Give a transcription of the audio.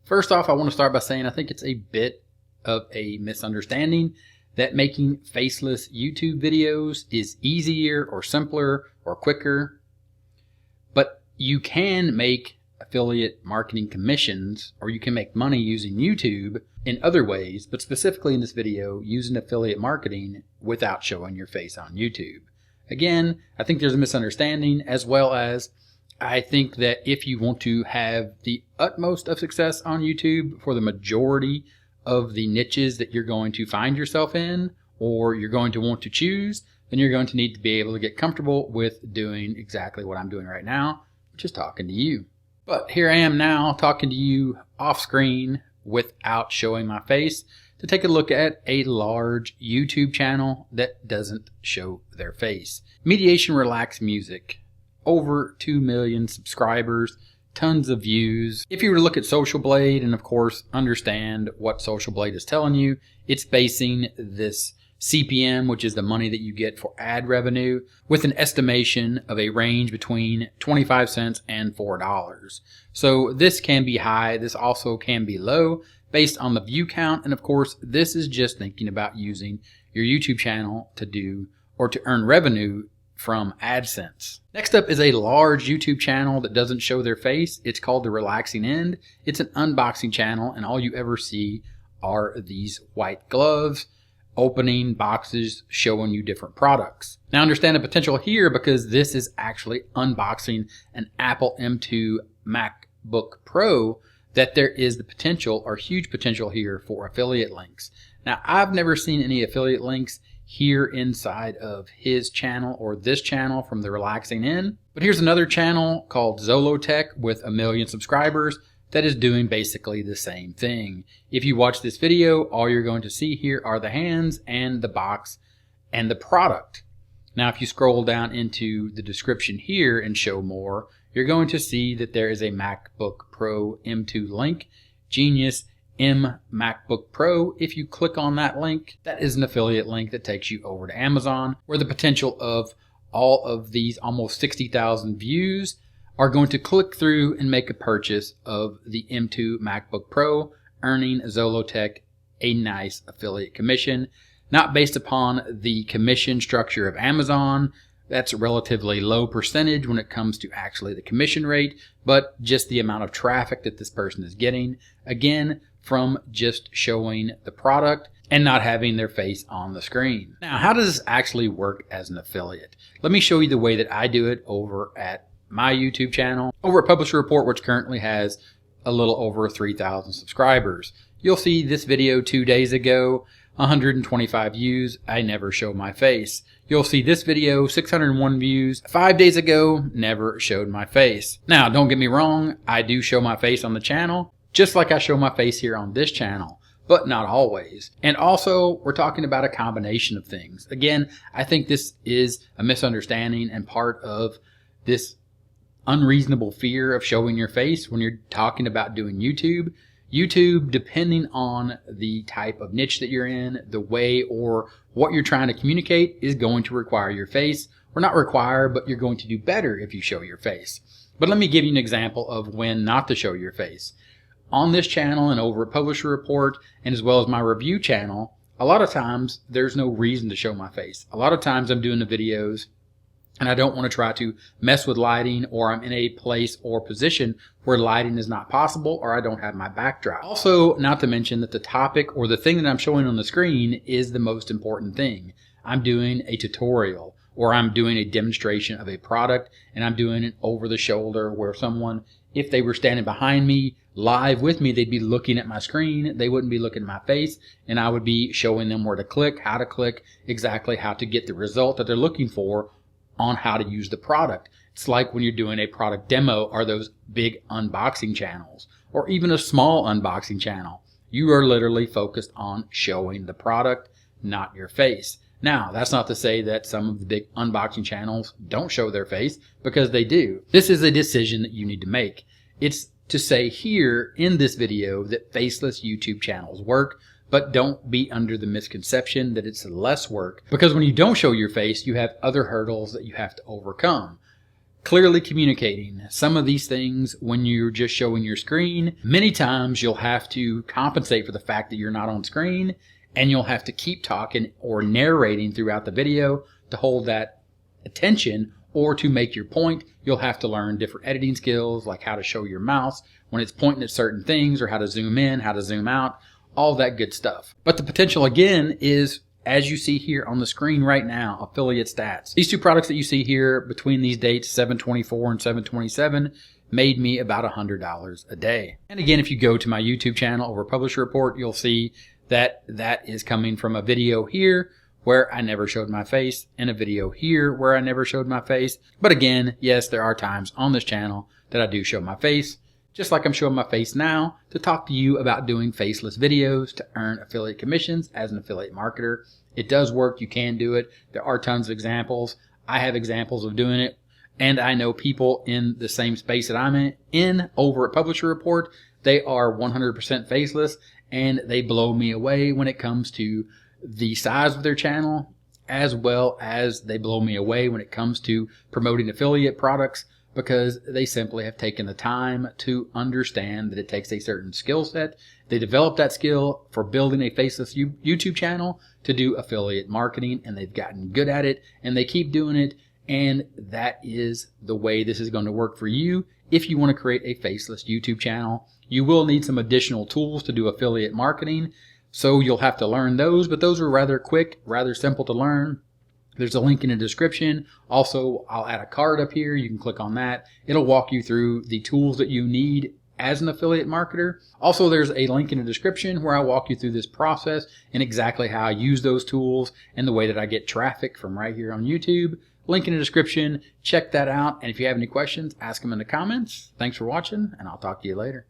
First off, I want to start by saying I think it's a bit of a misunderstanding that making faceless YouTube videos is easier or simpler or quicker. But you can make affiliate marketing commissions, or you can make money using YouTube in other ways, but specifically in this video, using affiliate marketing without showing your face on YouTube. Again, I think there's a misunderstanding, as well as I think that if you want to have the utmost of success on YouTube for the majority of the niches that you're going to find yourself in, or you're going to want to choose, then you're going to need to be able to get comfortable with doing exactly what I'm doing right now, which is talking to you. But here I am now talking to you off screen without showing my face to take a look at a large YouTube channel that doesn't show their face. Mediation Relax Music. Over 2 million subscribers, tons of views. If you were to look at Social Blade and of course understand what Social Blade is telling you, it's basing this CPM, which is the money that you get for ad revenue, with an estimation of a range between 25 cents and $4. So this can be high, this also can be low based on the view count, and of course this is just thinking about using your YouTube channel to do or to earn revenue from AdSense. Next up is a large YouTube channel that doesn't show their face. It's called The Relaxing End. It's an unboxing channel, and all you ever see are these white gloves opening boxes showing you different products. Now understand the potential here, because this is actually unboxing an Apple M2 MacBook Pro, that there is the potential or huge potential here for affiliate links. Now I've never seen any affiliate links here inside of his channel or this channel from The Relaxing End. But here's another channel called Zolotech with 1 million subscribers that is doing basically the same thing. If you watch this video, all you're going to see here are the hands and the box and the product. Now if you scroll down into the description here and show more, you're going to see that there is a MacBook Pro M2 link, Genius M MacBook Pro. If you click on that link, that is an affiliate link that takes you over to Amazon, where the potential of all of these almost 60,000 views are going to click through and make a purchase of the M2 MacBook Pro, earning Zolotech a nice affiliate commission, not based upon the commission structure of Amazon. That's a relatively low percentage when it comes to actually the commission rate, but just the amount of traffic that this person is getting, again, from just showing the product and not having their face on the screen. Now, how does this actually work as an affiliate? Let me show you the way that I do it over at my YouTube channel, over at Publisher Report, which currently has a little over 3,000 subscribers. You'll see this video 2 days ago, 125 views. I never show my face. You'll see this video, 601 views. 5 days ago, never showed my face. Now, don't get me wrong, I do show my face on the channel, just like I show my face here on this channel, but not always. And also, we're talking about a combination of things. Again, I think this is a misunderstanding and part of this unreasonable fear of showing your face when you're talking about doing YouTube. YouTube, depending on the type of niche that you're in, the way or what you're trying to communicate, is going to require your face. Or not require, but you're going to do better if you show your face. But let me give you an example of when not to show your face. On this channel and over at Publisher Report, and as well as my review channel, a lot of times there's no reason to show my face. A lot of times I'm doing the videos and I don't want to try to mess with lighting, or I'm in a place or position where lighting is not possible, or I don't have my backdrop. Also, not to mention that the topic or the thing that I'm showing on the screen is the most important thing. I'm doing a tutorial, or I'm doing a demonstration of a product, and I'm doing it over the shoulder where someone, if they were standing behind me live with me, they'd be looking at my screen. They wouldn't be looking at my face, and I would be showing them where to click, how to click, exactly how to get the result that they're looking for on how to use the product. It's like when you're doing a product demo or those big unboxing channels, or even a small unboxing channel. You are literally focused on showing the product, not your face. Now, that's not to say that some of the big unboxing channels don't show their face, because they do. This is a decision that you need to make. It's to say here in this video that faceless YouTube channels work, but don't be under the misconception that it's less work, because when you don't show your face, you have other hurdles that you have to overcome. Clearly communicating some of these things when you're just showing your screen. Many times you'll have to compensate for the fact that you're not on screen, and you'll have to keep talking or narrating throughout the video to hold that attention, or to make your point. You'll have to learn different editing skills, like how to show your mouse when it's pointing at certain things, or how to zoom in, how to zoom out, all that good stuff. But the potential again is, as you see here on the screen right now, affiliate stats. These two products that you see here between these dates, 7/24 and 7/27, made me about $100 a day. And again, if you go to my YouTube channel over Publisher Report, you'll see that that is coming from a video here where I never showed my face, and a video here where I never showed my face. But again, yes, there are times on this channel that I do show my face, just like I'm showing my face now to talk to you about doing faceless videos to earn affiliate commissions as an affiliate marketer. It does work. You can do it. There are tons of examples. I have examples of doing it, and I know people in the same space that I'm in over at Publisher Report. They are 100% faceless, and they blow me away when it comes to the size of their channel, as well as they blow me away when it comes to promoting affiliate products, because they simply have taken the time to understand that it takes a certain skill set. They developed that skill for building a faceless YouTube channel to do affiliate marketing, and they've gotten good at it, and they keep doing it. And that is the way this is going to work for you. If you want to create a faceless YouTube channel, you will need some additional tools to do affiliate marketing. So you'll have to learn those, but those are rather quick, rather simple to learn. There's a link in the description. Also, I'll add a card up here. You can click on that. It'll walk you through the tools that you need as an affiliate marketer. Also, there's a link in the description where I walk you through this process and exactly how I use those tools and the way that I get traffic from right here on YouTube. Link in the description. Check that out. And if you have any questions, ask them in the comments. Thanks for watching, and I'll talk to you later.